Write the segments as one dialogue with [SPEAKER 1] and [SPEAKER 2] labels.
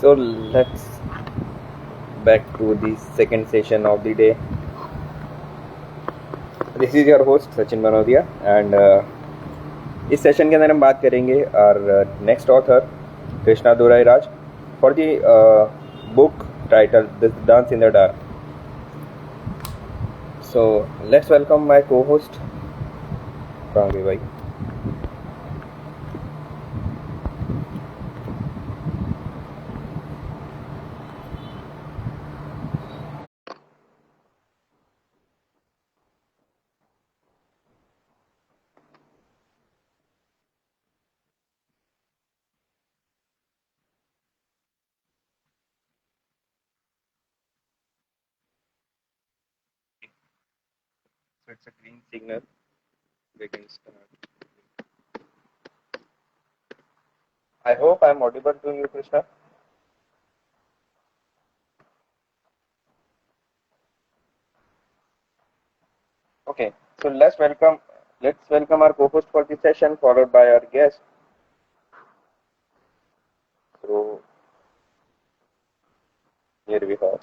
[SPEAKER 1] So let's back to the second session of the day. This is your host Sachin Manodia and इस session के अंदर हम बात करेंगे our next author Krishna Durairaj for the book titled "The Dance in the Dark." So let's welcome my co-host Prangi bhai. So it's a green signal. We can start. I hope I'm audible to you, Krishna. Okay, so let's welcome our co-host for the session, followed by our guest. So here we have.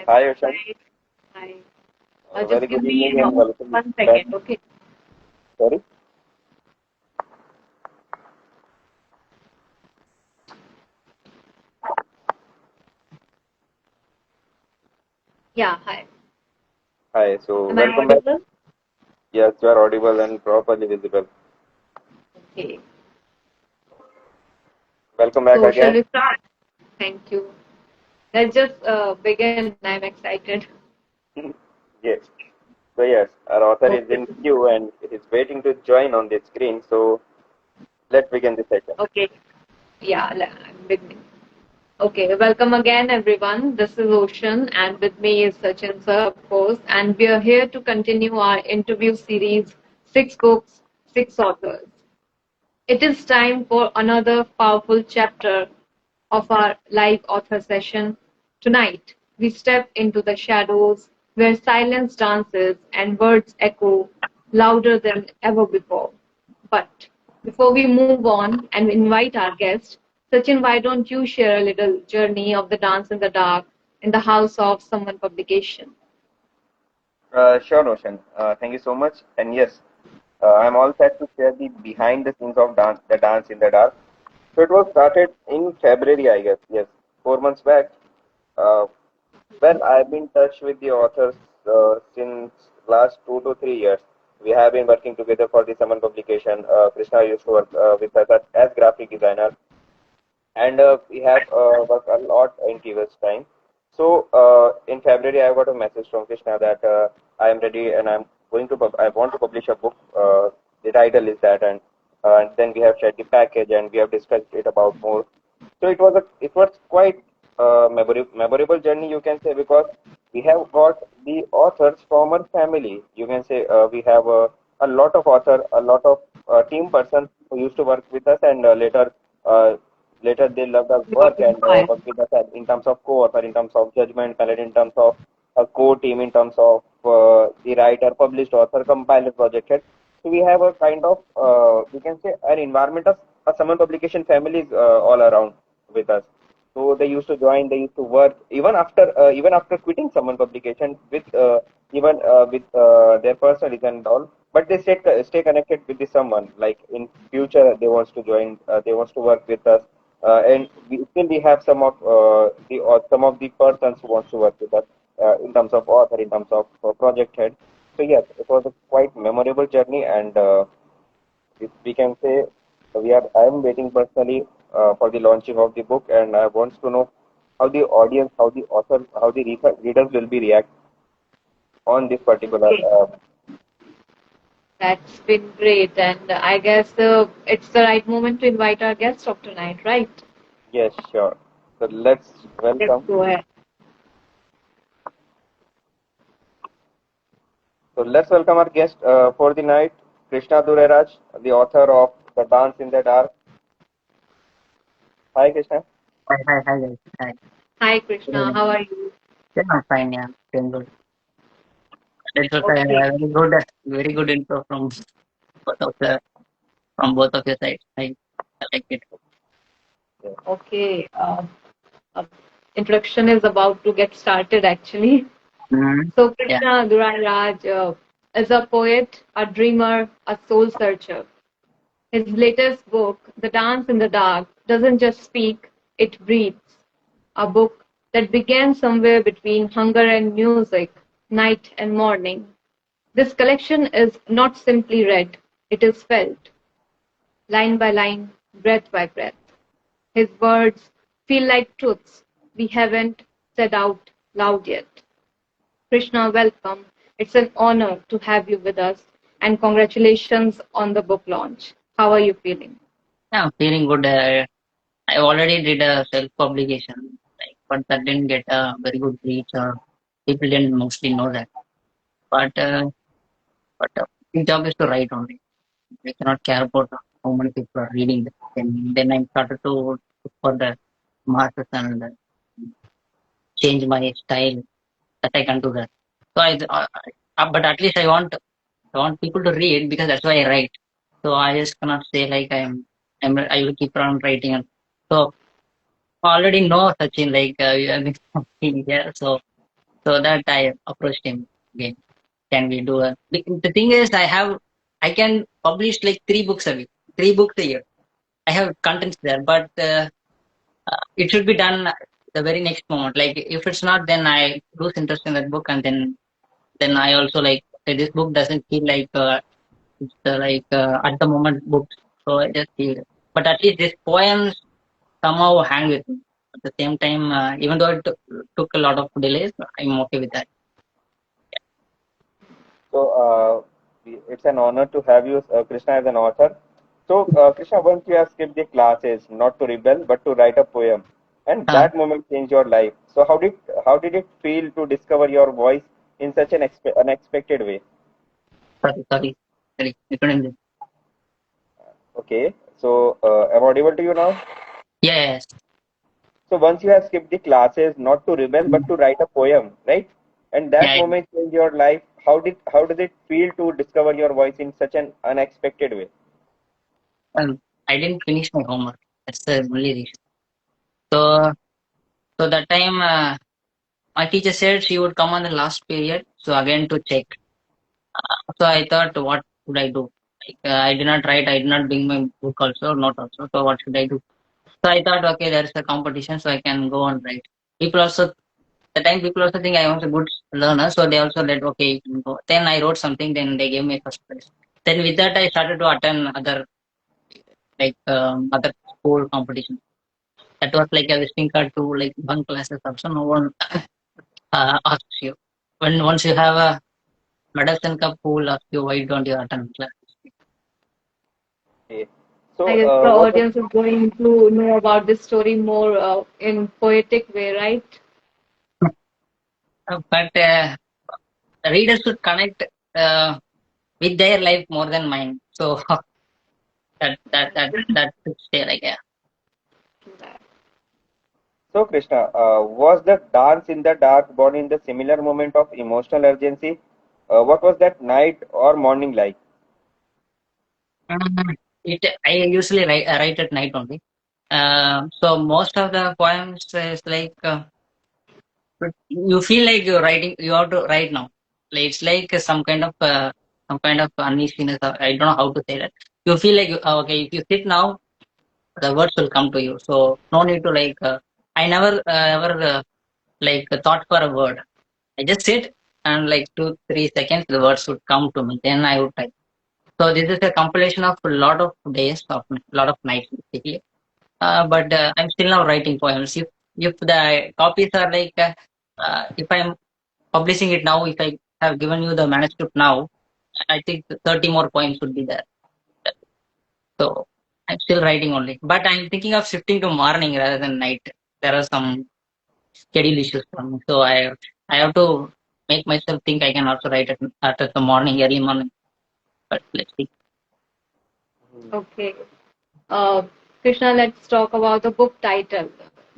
[SPEAKER 1] Hi, Ocean.
[SPEAKER 2] Hi. Hi.
[SPEAKER 1] Very
[SPEAKER 2] Just
[SPEAKER 1] good
[SPEAKER 2] give me
[SPEAKER 1] evening and welcome
[SPEAKER 2] one
[SPEAKER 1] back.
[SPEAKER 2] second, okay?
[SPEAKER 1] Sorry.
[SPEAKER 2] Yeah, hi.
[SPEAKER 1] Hi. So
[SPEAKER 2] Am I
[SPEAKER 1] welcome back.
[SPEAKER 2] audible?
[SPEAKER 1] Yes, you are audible and properly visible.
[SPEAKER 2] Okay.
[SPEAKER 1] Welcome back
[SPEAKER 2] So, shall
[SPEAKER 1] again.
[SPEAKER 2] we start? Thank you. Let's just begin. I'm excited.
[SPEAKER 1] Yes. So yes, our author is
[SPEAKER 2] Okay.
[SPEAKER 1] in queue and it is waiting to join on the screen. So let's begin the session.
[SPEAKER 2] Okay. Yeah, I'm beginning. Okay. Welcome again, everyone. This is Ocean, and with me is Sachin, sir, of course. And we are here to continue our interview series, Six Books, Six Authors. It is time for another powerful chapter of our live author session. Tonight, we step into the shadows where silence dances and words echo louder than ever before. But before we move on and invite our guest, Sachin, why don't you share a little journey of the dance in the dark in the house of someone publication?
[SPEAKER 1] Sure, Roshan. Thank you so much. And yes, I'm all set to share the behind the scenes of the dance in the dark. So it was started in February, I guess. Yes, 4 months back. Uh, Well, I've been in touch with the authors since last 2 to 3 years. We have been working together for the Summon publication. Krishna used to work with us as graphic designer, and we have worked a lot in previous time. So in February, I got a message from Krishna that I am ready and I want to publish a book. The title is that, and then we have shared the package and we have discussed it about more. So it was quite memorable journey, you can say, because we have got the authors from our family. You can say we have a lot of author, a lot of team persons who used to work with us, and uh, later they loved our
[SPEAKER 2] Your
[SPEAKER 1] work and
[SPEAKER 2] inspire.
[SPEAKER 1] worked with us in terms of co-author, in terms of judgment, palette, in terms of a core team, in terms of the writer, published author, compiler, project head. So we have a kind of we can say an environment of a Summon publication families all around with us. So they used to join, they used to work even after quitting Summon publication with their personal and all. But they stay connected with the someone. Like in future, they wants to join, they wants to work with us, and we have some of the persons who wants to work with us in terms of author, in terms of project head. So yes, it was a quite memorable journey, and if we can say I am waiting personally for the launching of the book, and I want to know how the audience, how the author, how the readers will be react on this particular.
[SPEAKER 2] Okay. That's been great, and I guess it's the right moment to invite our guest of tonight, right?
[SPEAKER 1] Yes, sure. So let's
[SPEAKER 2] Let's
[SPEAKER 1] welcome.
[SPEAKER 2] go ahead.
[SPEAKER 1] So let's welcome our guest for the night, Krishna Durairaj, the author of The Dance in the Dark. Hi, Krishna.
[SPEAKER 3] Hi, guys. Hi.
[SPEAKER 2] Hi,
[SPEAKER 3] Good
[SPEAKER 2] Krishna.
[SPEAKER 3] evening.
[SPEAKER 2] How are you?
[SPEAKER 3] Yeah, I'm fine. Yeah, doing good. It was a
[SPEAKER 2] Okay.
[SPEAKER 3] very good intro both of the from both of your sides. I like it.
[SPEAKER 1] Yes.
[SPEAKER 2] Okay. Uh, introduction is about to get started, actually.
[SPEAKER 3] Mm-hmm.
[SPEAKER 2] So,
[SPEAKER 3] Yeah.
[SPEAKER 2] Krishna Durairaj is a poet, a dreamer, a soul searcher. His latest book, The Dance in the Dark, doesn't just speak, it breathes. A book that began somewhere between hunger and music, night and morning. This collection is not simply read, it is felt, line by line, breath by breath. His words feel like truths we haven't said out loud yet. Krishna, welcome. It's an honor to have you with us, and congratulations on the book launch. How are you feeling?
[SPEAKER 3] Yeah, I'm feeling good. I already did a self-publication, but that didn't get a very good reach. People didn't mostly know that. But the job is to write only. We cannot care about how many people are reading that. Then I started to look for the masses and change my style that I can do that. So but at least I want people to read because that's why I write. So I just cannot say like I will keep on writing. And so I already know Sachin you have been talking here. So that I approached him again. Can we do the thing is I can publish like 3 books a week, 3 books a year. I have contents there, but it should be done the very next moment. Like if it's not, then I lose interest in that book, and then I also like okay, this book doesn't feel like it's at the moment books. So I just feel, but at least these poems somehow hang with me. At the same time, even though it took a lot of delays, I'm okay with that.
[SPEAKER 1] So it's an honor to have you, Krishna, as an author. So, Krishna, once you have skipped the classes, not to rebel, but to write a poem, and
[SPEAKER 3] Uh,
[SPEAKER 1] that moment changed your life. So, how did it feel to discover your voice in such an unexpected way?
[SPEAKER 3] sorry, I couldn't.
[SPEAKER 1] Okay, so am I audible to you now?
[SPEAKER 3] Yes.
[SPEAKER 1] So, once you have skipped the classes, not to rebel, but to write a poem, right? And that
[SPEAKER 3] Yeah.
[SPEAKER 1] moment changed your life. How does it feel to discover your voice in such an unexpected way?
[SPEAKER 3] I didn't finish my homework. That's the only reason. So so that time my teacher said she would come on the last period. So again to check. So I thought, what should I do? I did not write. I did not bring my book also, not also. So what should I do? So I thought, okay, there is a competition, so I can go and write. People also, the time people also think I was a good learner, so they also let, okay, you can go. Then I wrote something, then they gave me first prize. Then with that, I started to attend other school competitions. That was like a visiting card to like bunk classes. Also, no one asks you. When once you have a medicine cup, who will ask you why don't you attend class?
[SPEAKER 1] Okay.
[SPEAKER 2] I
[SPEAKER 1] So,
[SPEAKER 2] guess the
[SPEAKER 1] what was
[SPEAKER 2] audience is going to know about this story more in poetic way, right?
[SPEAKER 3] But readers should connect uh, with their life more than mine. So that should stay like yeah.
[SPEAKER 1] So, Krishna, was the dance in the dark born in the similar moment of emotional urgency? What was that night or morning like?
[SPEAKER 3] It I usually write at night only. So most of the poems is but you feel like you're writing. You have to write now. Like, it's like some kind of uneasiness. I don't know how to say that. You feel like okay, if you sit now, the words will come to you. So no need to I never ever thought for a word. I just sit and like 2 3 seconds the words would come to me. Then I would type. So this is a compilation of a lot of days of lot of nights basically. But I'm still now writing poems. If the copies are if I'm publishing it now, if I have given you the manuscript now, I think 30 more points would be there. So I'm still writing only. But I'm thinking of shifting to morning rather than night. There are some schedule issues for me. So I have to make myself think I can also write at the morning, early morning. But let's see.
[SPEAKER 2] Okay. Uh, Krishna, let's talk about the book title,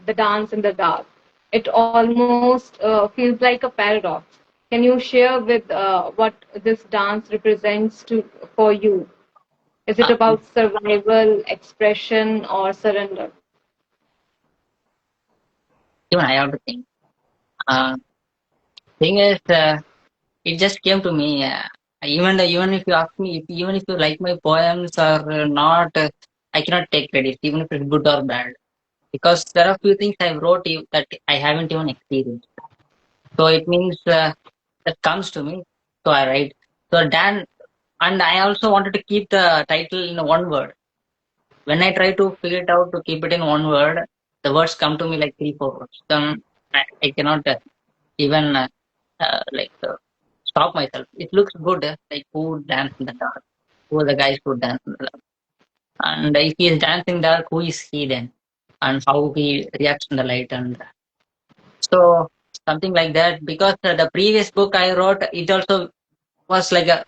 [SPEAKER 2] The Dance in the Dark. It almost feels like a paradox. Can you share with what this dance represents to for you? Is it
[SPEAKER 3] Uh,
[SPEAKER 2] about survival, expression, or surrender?
[SPEAKER 3] Even I have to think. Uh, Thing is, it just came to me. Even if you ask me, even if you like my poems or not, I cannot take credit, even if it's good or bad, because there are few things I wrote that I haven't even experienced. So it means that comes to me, so I write. So Dan, and I also wanted to keep the title in one word. When I try to figure it out to keep it in one word, the words come to me like three, four words. Then I cannot even like stop myself. It looks good, like who dance in the dark, who are the guys who dance in the dark, and if he is dancing dark, who is he then, and how he reacts in the light, and so something like that. Because the previous book I wrote, it also was like a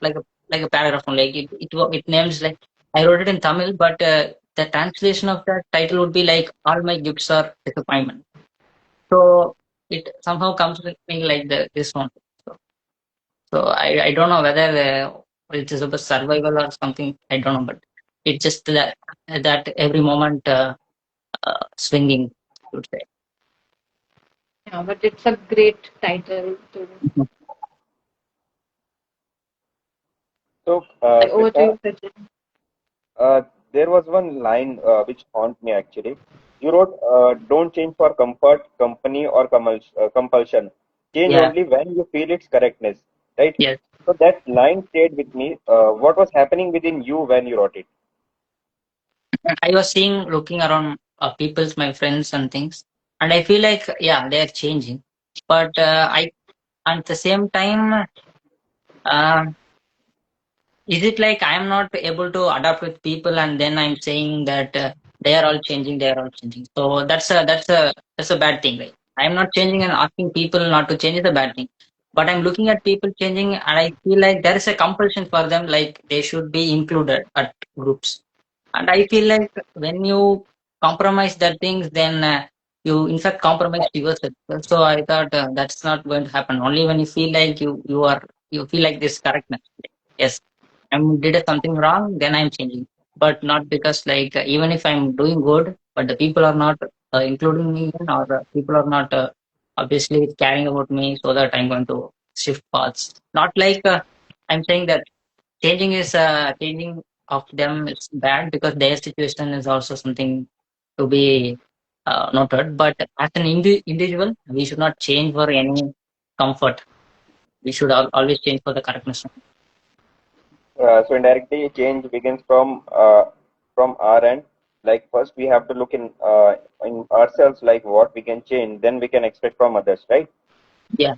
[SPEAKER 3] paragraph only. Like it names like I wrote it in Tamil, but the translation of that title would be like all my gifts are disappointment. So it somehow comes with me like this one. So, so I don't know whether it is about survival or something. I don't know, but it's just that every moment swinging, I would say.
[SPEAKER 2] Yeah, but it's a great title to.
[SPEAKER 3] Mhm.
[SPEAKER 1] So,
[SPEAKER 2] Over to
[SPEAKER 1] Krishna,
[SPEAKER 2] you, Sachin.
[SPEAKER 1] uh, there was one line which haunted me actually. You wrote, "Don't change for comfort, company, or compulsion. Change
[SPEAKER 3] Yeah.
[SPEAKER 1] only when you feel its correctness." Right.
[SPEAKER 3] Yes.
[SPEAKER 1] So that line stayed with me. What was happening within you when you wrote it?
[SPEAKER 3] I was seeing, looking around people's, my friends and things, and I feel like, yeah, they are changing. But I, at the same time, uh, is it like I am not able to adapt with people, and then I'm saying that they are all changing, they are all changing. So that's a bad thing, right? I'm not changing and asking people not to change is a bad thing. But I'm looking at people changing, and I feel like there is a compulsion for them, like they should be included at groups. And I feel like when you compromise that things, then you in fact compromise yourself. So I thought that's not going to happen. Only when you feel like you feel like this correctness. Yes, I did something wrong, then I'm changing. But not because like even if I'm doing good, but the people are not including me in, or people are not obviously caring about me, so that I'm going to shift paths. Not like I'm saying that changing of them is bad, because their situation is also something to be noted. But as an individual, we should not change for any comfort. We should always change for the correctness.
[SPEAKER 1] So indirectly, change begins from our end. Like first, we have to look in ourselves, like what we can change. Then we can expect from others, right?
[SPEAKER 3] Yeah.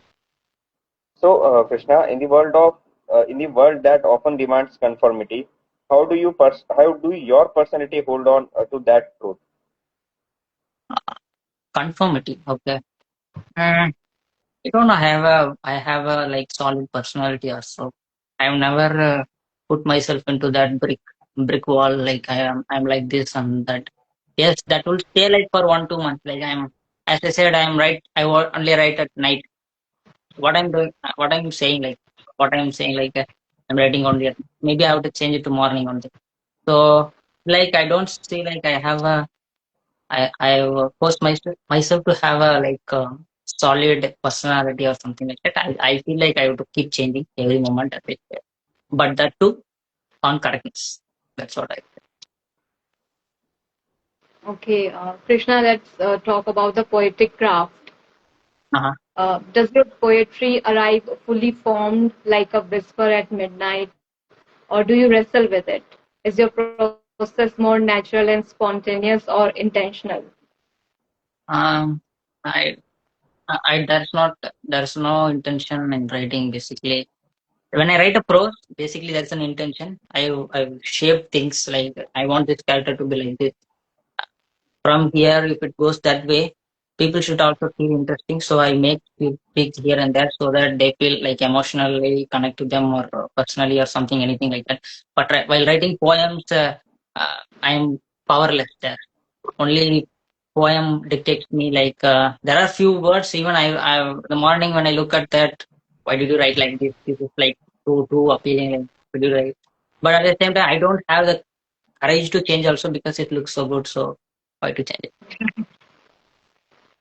[SPEAKER 1] So, Krishna, in the world that often demands conformity, how do your personality hold on to that truth?
[SPEAKER 3] Conformity. Okay. Mm, I don't know. I have a like solid personality also. I've never put myself into that brick wall. Like I'm like this and that. Yes, that will stay like for 1 2 months. Like as I said, I'm right. Only write at night. What I'm doing, what I'm saying, like I'm writing only at, maybe I have to change it to morning only. So like I don't say like I force myself to have a like solid personality or something like that. I feel like I have to keep changing every moment of it. But that too on correctness. That's what I.
[SPEAKER 2] Okay, Krishna, let's talk about the poetic craft.
[SPEAKER 3] Uh-huh.
[SPEAKER 2] Does your poetry arrive fully formed like a whisper at midnight, or do you wrestle with it? Is your process more natural and spontaneous or intentional?
[SPEAKER 3] Um, I, there's no intention in writing basically. when I write a prose, basically that's an intention. I shape things like I want this character to be like this. From here, if it goes that way, people should also feel interesting. So I make few tweaks here and there so that they feel like emotionally connect to them or personally or something, anything like that. But while writing poems, I'm powerless there. Only poem dictates me. Like there are few words. Even I, the morning when I look at that, why did you write like this? This is like too appealing. Like, why did you write? But at the same time, I don't have the courage to change also because it looks so good. So why to change it?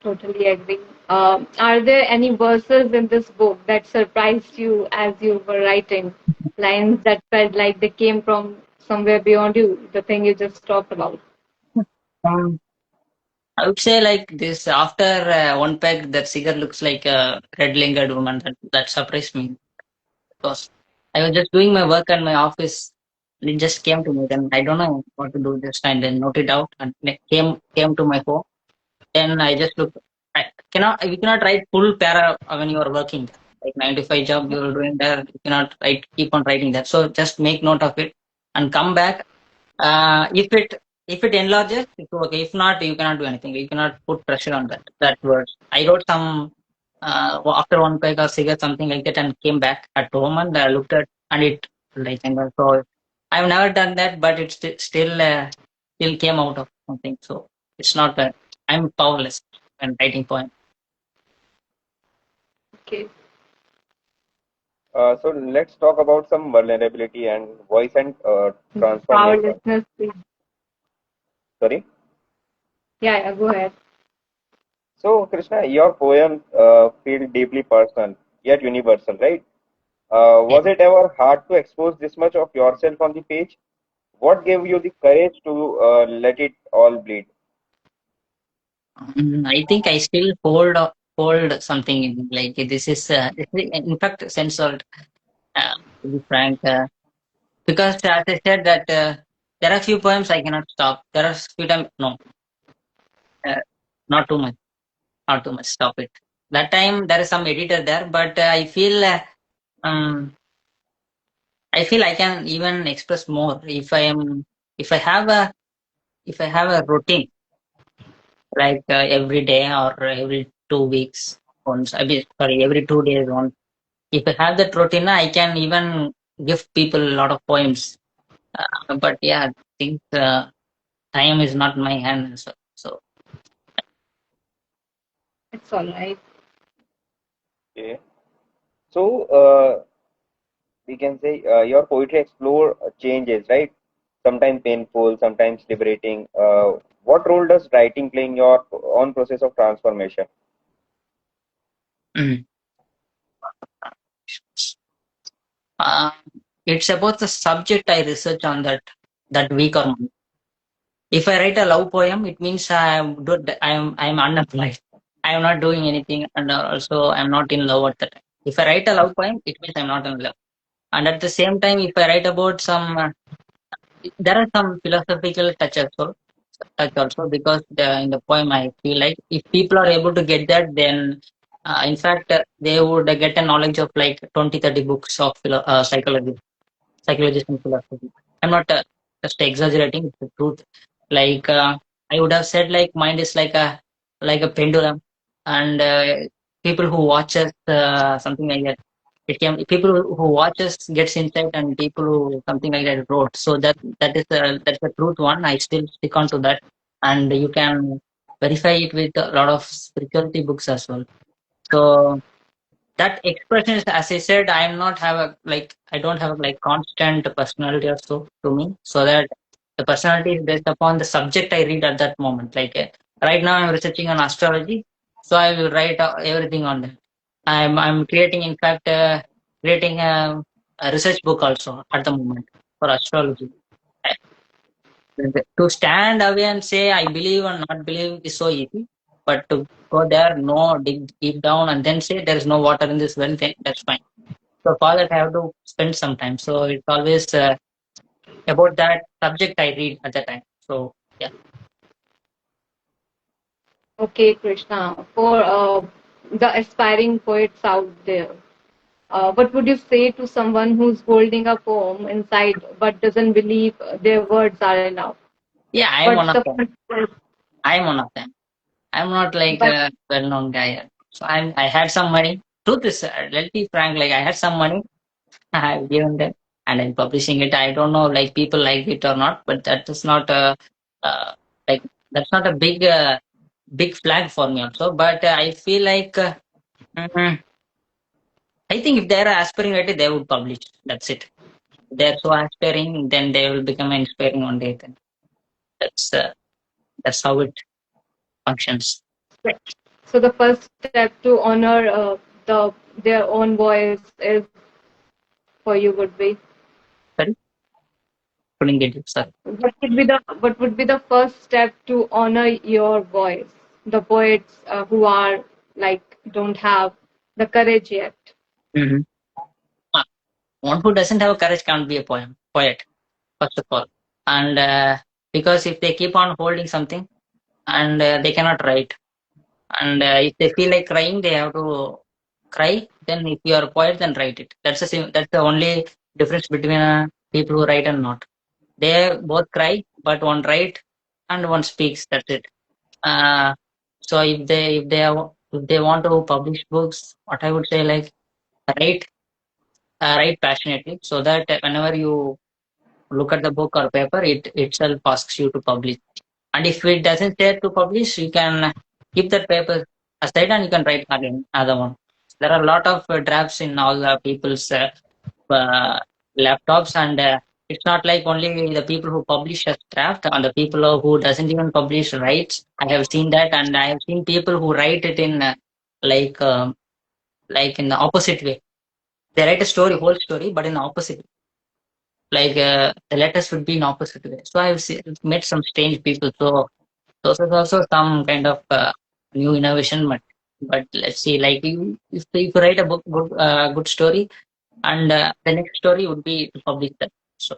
[SPEAKER 2] Totally agree. Are there any verses in this book that surprised you as you were writing? Lines that felt like they came from somewhere beyond you, the thing you just talked about?
[SPEAKER 3] Um, I would say like this after one peg, that cigar looks like a red-lingered woman. That surprised me because I was just doing my work at my office. And it just came to me. Then I don't know what to do. Just and then note it out and it came to my phone. Then I just look. I cannot. You cannot write full para when you are working. Like 9 to 5 job you are doing there. You cannot write. Keep on writing that. So just make note of it and come back. If it enlarges, it's okay. If not, you cannot do anything. You cannot put pressure on that word. I wrote some after one peg or cigarette something like that and came back at home and looked at and it like and so I've never done that, but it still came out of something. So it's not that I'm powerless when writing poem.
[SPEAKER 2] Okay.
[SPEAKER 1] So let's talk about some vulnerability and voice and transformation.
[SPEAKER 2] Powerlessness.
[SPEAKER 1] Sorry.
[SPEAKER 2] Yeah, yeah, go ahead.
[SPEAKER 1] So Krishna, your poems feel deeply personal yet universal, right?
[SPEAKER 3] Yeah.
[SPEAKER 1] Was it ever hard to expose this much of yourself on the page? What gave you the courage to let it all bleed?
[SPEAKER 3] I think I still hold something in like this is in fact censored. To be frank, because as I said that there are few poems I cannot stop. There are few times no, uh, not too much, not too much. Stop it. That time there is some editor there, but um I feel I can even express more if I have a if I have a routine like every day or every 2 weeks once. I mean, sorry, every 2 days once. If I have that routine, I can even give people a lot of poems. But yeah, I think time is not my hand. So
[SPEAKER 2] It's all right.
[SPEAKER 1] Okay. So we can say your poetry explore changes, right? Sometimes painful, sometimes liberating. What role does writing play in your own process of transformation?
[SPEAKER 3] mm. uh, it's about the subject I research on that week or month. If I write a love poem, it means I'm unemployed. I am not doing anything, and also I'm not in love at the time. If I write a love poem, it means I'm not in love. And at the same time, if I write about some, there are some philosophical touch also because in the poem I feel like if people are able to get that, then in fact they would get a knowledge of like 20, 30 books of psychology and philosophy. I'm not just exaggerating; it's the truth. Like I would have said, like mind is like a pendulum, and people who watch us something like that. It can people who watch us gets insight, and people who something like that wrote. So that's the truth one. I still stick on to that, and you can verify it with a lot of spirituality books as well. So that expression is, as I said, I'm not have a like I don't have a like constant personality or so to me, so that the personality is based upon the subject I read at that moment. Like right now I'm researching on astrology, so I will write everything on that. I'm creating, in fact, creating a research book also at the moment for astrology. To stand away and say I believe or not believe is so easy, but to go there, no, dig deep down and then say there is no water in this well, then that's fine. So for that, I have to spend some time. So it's always about that subject I read at the time. So yeah.
[SPEAKER 2] Okay, Krishna. For the aspiring poets out there, what would you say to someone who's holding a poem inside but doesn't believe their words are enough?
[SPEAKER 3] Yeah, I am
[SPEAKER 2] What's
[SPEAKER 3] one of
[SPEAKER 2] the
[SPEAKER 3] them.
[SPEAKER 2] first step?
[SPEAKER 3] I am one of them. I'm not like
[SPEAKER 2] But
[SPEAKER 3] a well-known guy. So I had some money. Truth is, let's be frank. Like I had some money. I have given them, and I'm publishing it. I don't know, like people like it or not, but that is not a like that's not a big flag for me also. But I feel like mm, I think if they're aspiring at it, they would publish. That's it. If they're so aspiring, then they will become inspiring one day. Then that's uh, that's how it functions.
[SPEAKER 2] so the first step to honor their own voice is for you would be,
[SPEAKER 3] Sorry, couldn't get it. Sorry.
[SPEAKER 2] what would be the first step to honor your voice? The poets who are like don't have the courage yet.
[SPEAKER 3] Mm-hmm. One who doesn't have courage can't be a poet, first of all. And because if they keep on holding something and they cannot write, and if they feel like crying, they have to cry. Then if you are a poet, then write it. That's the only difference between people who write and not. They both cry, but one write and one speaks. That's it. Uh, so if they want to publish books, what I would say like write write passionately, so that whenever you look at the book or paper, it itself asks you to publish. And if it doesn't say to publish, you can keep that paper aside and you can write again another one. There are a lot of drafts in all the people's uh, laptops, and it's not like only the people who publish a draft and the people who doesn't even publish writes. I have seen that, and I have seen people who write it in like um, like in the opposite way. They write a story, whole story, but in the opposite, like the letters would be in opposite way. So met some strange people. So those are also some kind of new innovation. But let's see, like if you write a book, good story, and the next story would be to publish that. So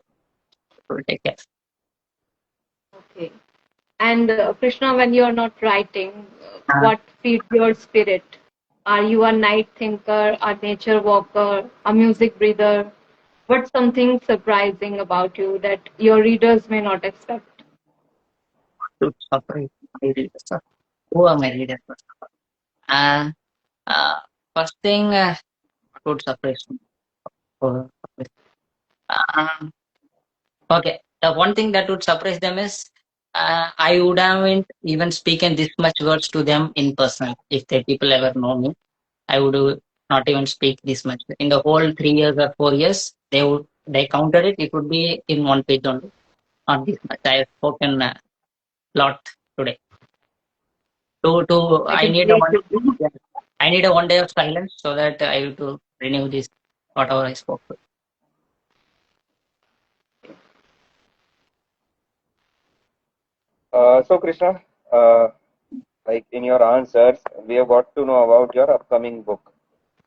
[SPEAKER 3] we'll take care.
[SPEAKER 2] Okay. And Krishna, when you are not writing,
[SPEAKER 3] Uh,
[SPEAKER 2] what feeds your spirit? Are you a night thinker, a nature walker, a music breather? What's something surprising about you that your readers may not expect?
[SPEAKER 3] to surprise my readers. Who are my readers? Uh, uh, First thing, what would surprise me? Oh, uh, Okay. The one thing that would surprise them is I would haven't even spoken this much words to them in person. If the people ever know me, I would not even speak this much. In the whole 3 years or 4 years, they counted it. It would be in one page only, not this much. I have spoken a lot today.
[SPEAKER 2] It
[SPEAKER 3] I
[SPEAKER 2] is
[SPEAKER 3] need a
[SPEAKER 2] great
[SPEAKER 3] one.
[SPEAKER 2] to see.
[SPEAKER 3] Yeah, I need a one day of silence so that I have to renew this whatever I spoke.
[SPEAKER 1] So Krishna, uh, like in your answers, we have got to know about your upcoming book.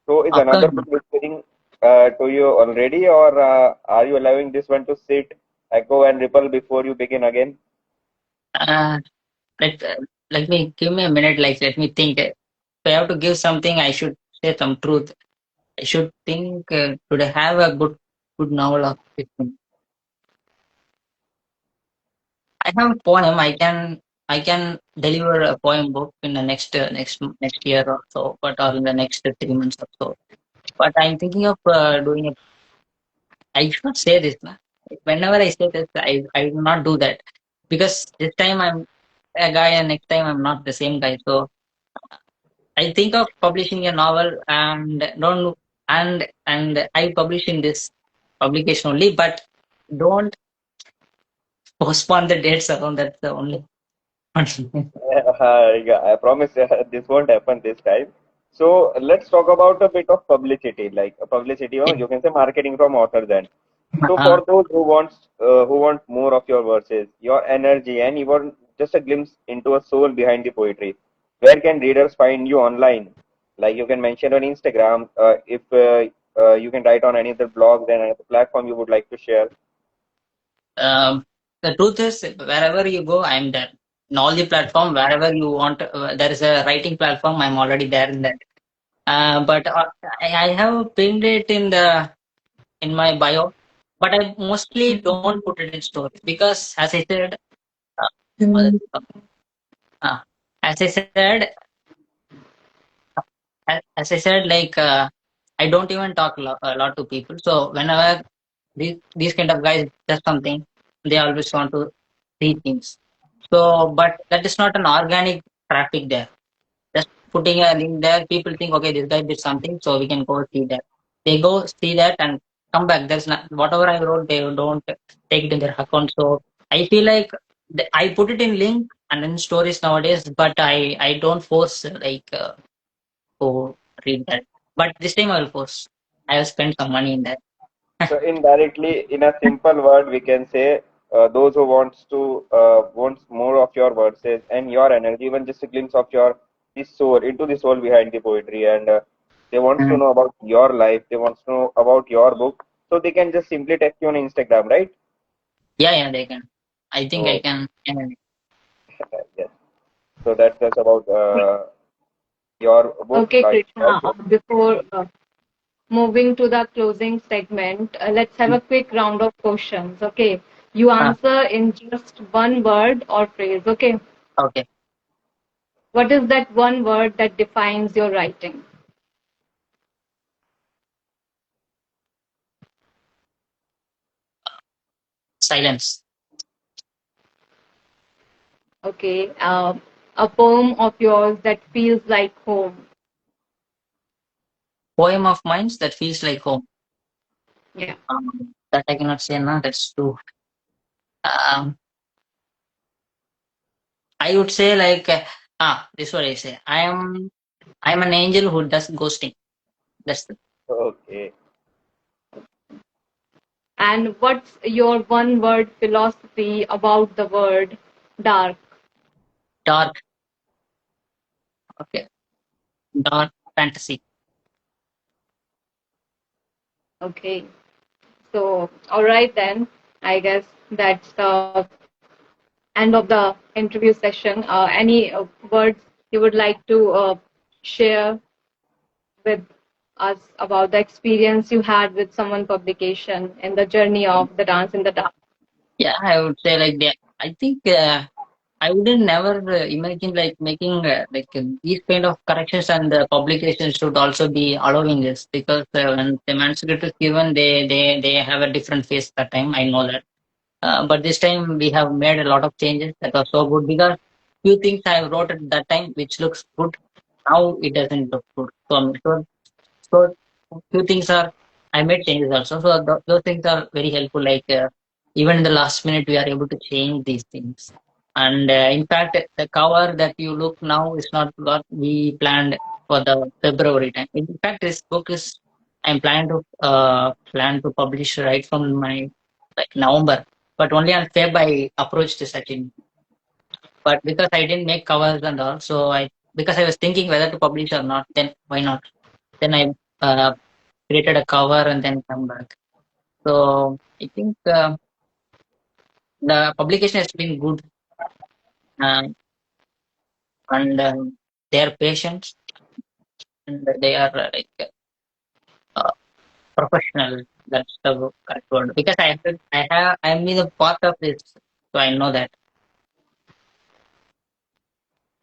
[SPEAKER 1] So is another
[SPEAKER 3] Upcoming.
[SPEAKER 1] book waiting to you already, or are you allowing this one to sit, echo, and ripple before you begin again?
[SPEAKER 3] Uh, let let me give me a minute. Like let me think. If I have to give something, I should say some truth. I should think. Should I have a good novel of fiction? I have a poem. I can deliver a poem book in the next year or so, but or in the next 3 months or so. But I'm thinking of doing it. I should not say this. Na? Whenever I say this, I will not do that because this time I'm a guy and next time I'm not the same guy. So I think of publishing a novel and I publish in this publication only, but don't postpone the dates around. That's the only.
[SPEAKER 1] Yeah, I promise this won't happen this time. So let's talk about a bit of publicity, like publicity, or you can say marketing from authors end. So
[SPEAKER 3] Uh,
[SPEAKER 1] for those who want more of your verses, your energy, and even just a glimpse into a soul behind the poetry, where can readers find you online? Like you can mention on Instagram, if you can write on any other blog, then another platform you would like to share.
[SPEAKER 3] um, the truth is, wherever you go, I'm there. In all the platform, wherever you want, there is a writing platform. I'm already there in that. But I have pinned it in my bio, but I mostly don't put it in stories because, as I said, uh, uh, as I said, as I said, I don't even talk a lot to people. So whenever these kind of guys does something, they always want to see things. So, but that is not an organic traffic there. Just putting a link there, people think, okay, this guy did something, so we can go see that. They go see that and come back. There's not whatever I wrote, they don't take it in their account. So I feel like I put it in link and in stories nowadays, but I don't force to read that. But this time I will force. I have spent some money in that.
[SPEAKER 1] So indirectly, in a simple word, we can say those who wants more of your verses and your energy, even just a glimpse of your this soul into the soul behind the poetry, and they wants to
[SPEAKER 3] Mm.
[SPEAKER 1] know about your life, they wants to know about your book, so they can just simply text you on Instagram, right?
[SPEAKER 3] Yeah, yeah, they can. I think I
[SPEAKER 1] So
[SPEAKER 3] can.
[SPEAKER 1] yes, so that's just about your book,
[SPEAKER 2] Okay,
[SPEAKER 1] like
[SPEAKER 2] Krishna,
[SPEAKER 1] okay.
[SPEAKER 2] before moving to the closing segment, let's have a quick round of questions. Okay. You
[SPEAKER 3] Ah,
[SPEAKER 2] answer in just one word or phrase. Okay.
[SPEAKER 3] okay.
[SPEAKER 2] What is that one word that defines your writing?
[SPEAKER 3] Silence.
[SPEAKER 2] Okay. A poem of yours that feels like home.
[SPEAKER 3] Poem of mine that feels like home.
[SPEAKER 2] Yeah.
[SPEAKER 3] That I cannot say now. That's true. Um, I would say this is what I say. I'm an angel who does ghosting. That's the
[SPEAKER 1] Okay.
[SPEAKER 2] And what's your one word philosophy about the word dark?
[SPEAKER 3] dark. Okay, dark fantasy.
[SPEAKER 2] Okay. So, all right then. I guess that's the end of the interview session. Any words you would like to share with us about the experience you had with someone publication in the journey of the dance in the dark?
[SPEAKER 3] Yeah, I would say like that. I think I wouldn't never imagine like making these kind of corrections and publications should also be allowing this because when the manuscript is given, they have a different face that time. I know that. But this time we have made a lot of changes that are so good because few things I wrote at that time which looks good now it doesn't look good. So few things are I made changes also. So those things are very helpful. Even in the last minute we are able to change these things. And in fact, the cover that you look now is not what we planned for the February time. In fact, this book is I'm planning to plan to publish right from my like November, but only on Feb I approached this actually. But because I didn't make covers and all, so I because I was thinking whether to publish or not, then why not? Then I created a cover and then come back. So I think the publication has been good uh, and they are patient and they are uh, professional. That's the correct word because I'm in a part of this, so I know that.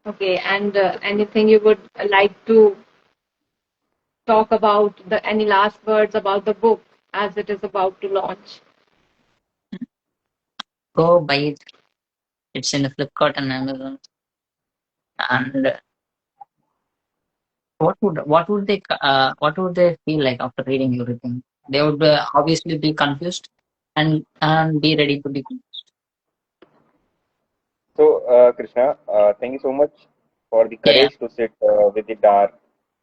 [SPEAKER 2] Okay, and anything you would like to talk about the any last words about the book as it is about to launch?
[SPEAKER 3] Go buy it. It's in the Flipkart and Amazon. And what would they feel like after reading everything? They would obviously be confused and be ready to be confused.
[SPEAKER 1] So, Krishna, thank you so much for the
[SPEAKER 3] Yeah, yeah.
[SPEAKER 1] courage to sit with the dark,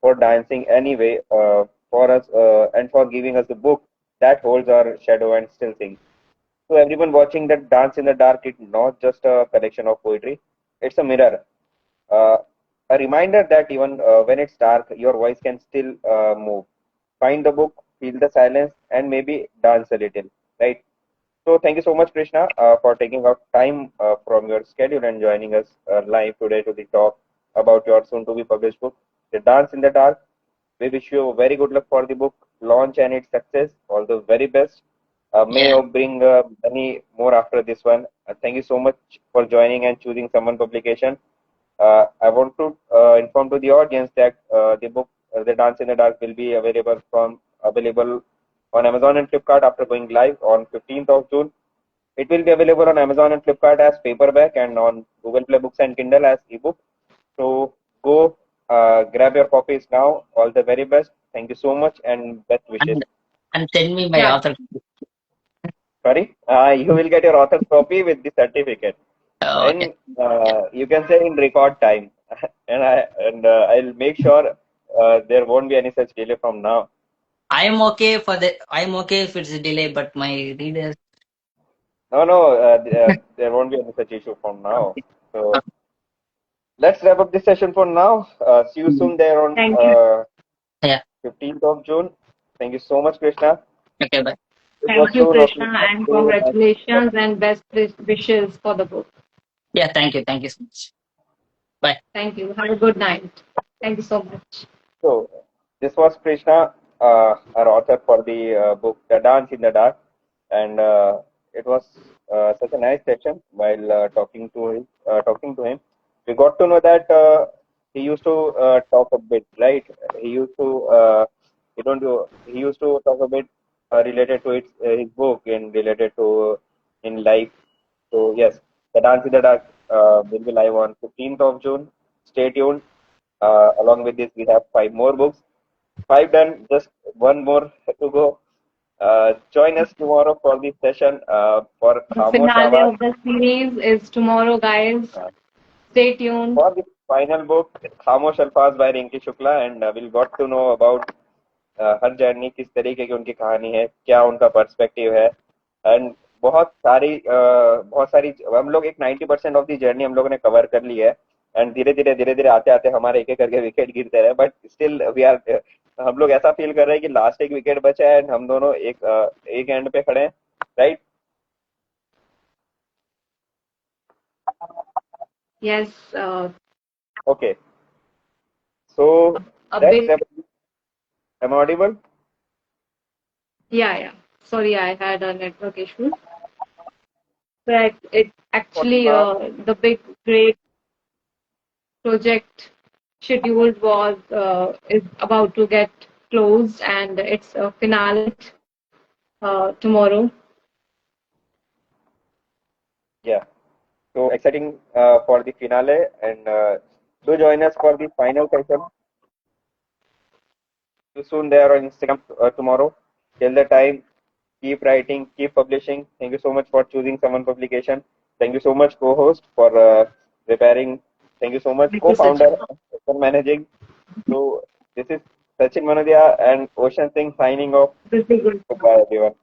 [SPEAKER 1] for dancing anyway, for us, and for giving us the book that holds our shadow and still sings. So, everyone watching that Dance in the Dark is not just a collection of poetry, it's a mirror, uh, a reminder that even when it's dark, your voice can still move. Find the book, feel the silence, and maybe dance a little, right? So thank you so much, Krishna, for taking out time from your schedule and joining us live today to the talk about your soon-to-be published book, The Dance in the Dark. We wish you very good luck for the book launch and its success. All the very best. May
[SPEAKER 3] Yeah.
[SPEAKER 1] you bring many more after this one. Thank you so much for joining and choosing someone publication. I want to inform to the audience that the book, The Dance in the Dark, will be available on Amazon and Flipkart after going live on 15th of June. It will be available on Amazon and Flipkart as paperback and on Google Play Books and Kindle as ebook. So go grab your copies now. All the very best. Thank you so much and best wishes.
[SPEAKER 3] And send me my
[SPEAKER 2] Yeah.
[SPEAKER 3] author.
[SPEAKER 1] Sorry, you will get your author's copy with the certificate,
[SPEAKER 3] Okay.
[SPEAKER 1] and you can say in record time. And I'll make sure there won't be any such delay from now.
[SPEAKER 3] I'm okay if it's a delay, but my readers.
[SPEAKER 1] No, no, there won't be any such issue from now. So let's wrap up this session for now. See you
[SPEAKER 3] Mm.
[SPEAKER 1] soon there on
[SPEAKER 2] Thank you.
[SPEAKER 1] 15th of June. Thank you so much, Krishna.
[SPEAKER 3] Okay, bye.
[SPEAKER 1] It was
[SPEAKER 2] Thank you,
[SPEAKER 1] so
[SPEAKER 2] Krishna,
[SPEAKER 1] lovely
[SPEAKER 2] and
[SPEAKER 1] to have.
[SPEAKER 2] congratulations and best wishes for the book.
[SPEAKER 3] Yeah, thank you so much. Bye.
[SPEAKER 2] Thank you. Have a good night. Thank you so much.
[SPEAKER 1] So, this was Krishna, our author for the book The Dance in the Dark, and it was such a nice session while talking to him. We got to know that he used to talk a bit, right? He used to he used to talk a bit related to his book and related to in life. So yes, The Dance in the Dark will be live on 15th of June. Stay tuned. Along with this, we have five more books. Five done, just one more to go. Join us tomorrow for this session for
[SPEAKER 2] The
[SPEAKER 1] Khamosh
[SPEAKER 2] finale
[SPEAKER 1] Awaz,
[SPEAKER 2] of the series is tomorrow, guys.
[SPEAKER 1] uh,
[SPEAKER 2] Stay tuned.
[SPEAKER 1] for the final book, Khamosh Alfaz by Rinki Shukla, and we'll got to know about her journey किस तरीके की उनकी कहानी है, क्या उनका perspective है, and बहुत सारी हम लोग एक 90% ऑफ दी जर्नी हम लोगों ने कवर कर ली है, एंड धीरे धीरे आते आते हमारे एक एक करके विकेट गिरते रहे, बट स्टिल वी आर हम लोग ऐसा फील कर रहे हैं कि लास्ट एक विकेट बचा है एंड हम दोनों एक एंड पे खड़े हैं, right?
[SPEAKER 2] Yes,
[SPEAKER 1] okay, so
[SPEAKER 2] a
[SPEAKER 1] that's
[SPEAKER 2] big,
[SPEAKER 1] am audible?
[SPEAKER 2] yeah. Sorry, I had a network issue. But it
[SPEAKER 1] For
[SPEAKER 2] actually,
[SPEAKER 1] now,
[SPEAKER 2] the big, great project scheduled was is about to get closed, and it's a finale tomorrow.
[SPEAKER 1] yeah, so exciting for the finale, and do join us for the final session. You soon there on Instagram tomorrow. Till the time, keep writing, keep publishing. Thank you so much for choosing someone publication. Thank you so much, co-host, for preparing. Thank you so much,
[SPEAKER 2] Thank you,
[SPEAKER 1] co-founder,
[SPEAKER 2] Sachin.
[SPEAKER 1] for managing. So this is Sachin Manodia and Ocean Singh signing off.
[SPEAKER 2] This is good.
[SPEAKER 1] Goodbye, everyone.